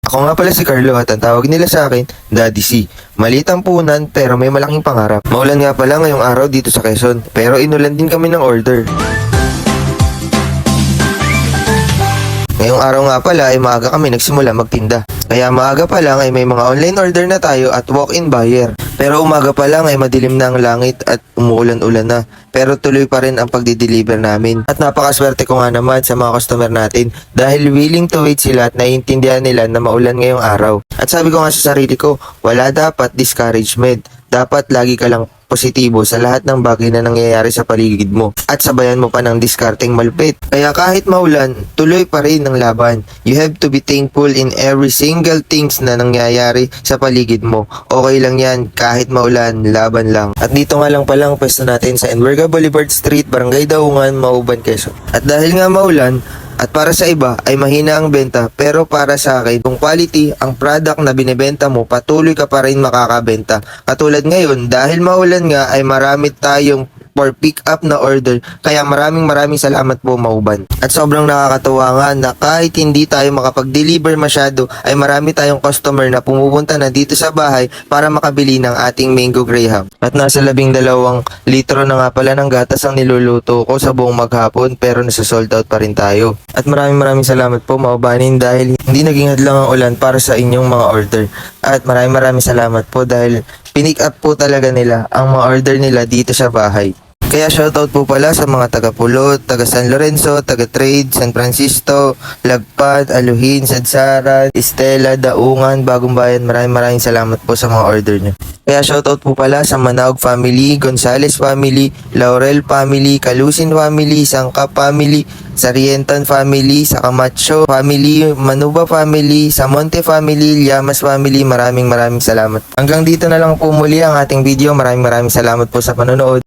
Ako nga pala si Carlo at ang tawag nila sa akin, Daddy C. Maliit ang punan pero may malaking pangarap. Maulan nga pala ngayong araw dito sa Quezon pero inulan din kami ng order. Ngayong araw nga pala ay maaga kami nagsimula magtinda. Kaya maaga pa lang ay may mga online order na tayo at walk-in buyer. Pero umaga pa lang ay madilim na ang langit at umuulan-ulan na. Pero tuloy pa rin ang pagdi-deliver namin. At napakaswerte ko nga naman sa mga customer natin dahil willing to wait sila at naiintindihan nila na maulan ngayong araw. At sabi ko nga sa sarili ko, wala dapat discouragement. Dapat lagi ka lang positibo sa lahat ng bagay na nangyayari sa paligid mo at sabayan mo pa ng diskarteng malupit. Kaya kahit maulan, tuloy pa rin ang laban. You have to be thankful in every single things na nangyayari sa paligid mo. Okay lang yan, kahit maulan, laban lang. At dito nga lang palang pwesto natin sa Enverga Boulevard Street, Barangay Daungan, Mauban, Quezon. At dahil nga maulan, at para sa iba ay mahina ang benta, pero para sa akin, kung quality ang product na binebenta mo, patuloy ka pa rin makakabenta. Katulad ngayon, dahil maulan nga ay marami tayong for pick up na order, kaya maraming salamat po Mauban. At sobrang nakakatuwa nga na kahit hindi tayo makapag-deliver masyado ay marami tayong customer na pumupunta na dito sa bahay para makabili ng ating Mango Graham. At nasa 12 litro na nga pala ng gatas ang niluluto ko sa buong maghapon pero nasa sold out pa rin tayo. At maraming salamat po Maubanin dahil hindi naging hadlang ang ulan para sa inyong mga order. At maraming salamat po dahil pinick up po talaga nila ang mga order nila dito sa bahay. Kaya shoutout po pala sa mga taga Pulot, taga San Lorenzo, taga Trade, San Francisco, Lagpad, Aluhin, Sadsaran, Estela, Daungan, Bagong Bayan. Maraming salamat po sa mga order nyo. Kaya shoutout po pala sa Manaog family, Gonzales family, Laurel family, Calusin family, Sangka family, Sarientan family, sa Camacho family, Manuba family, Samonte family, Llamas family. Maraming salamat. Hanggang dito na lang po muli ang ating video. Maraming salamat po sa panonood.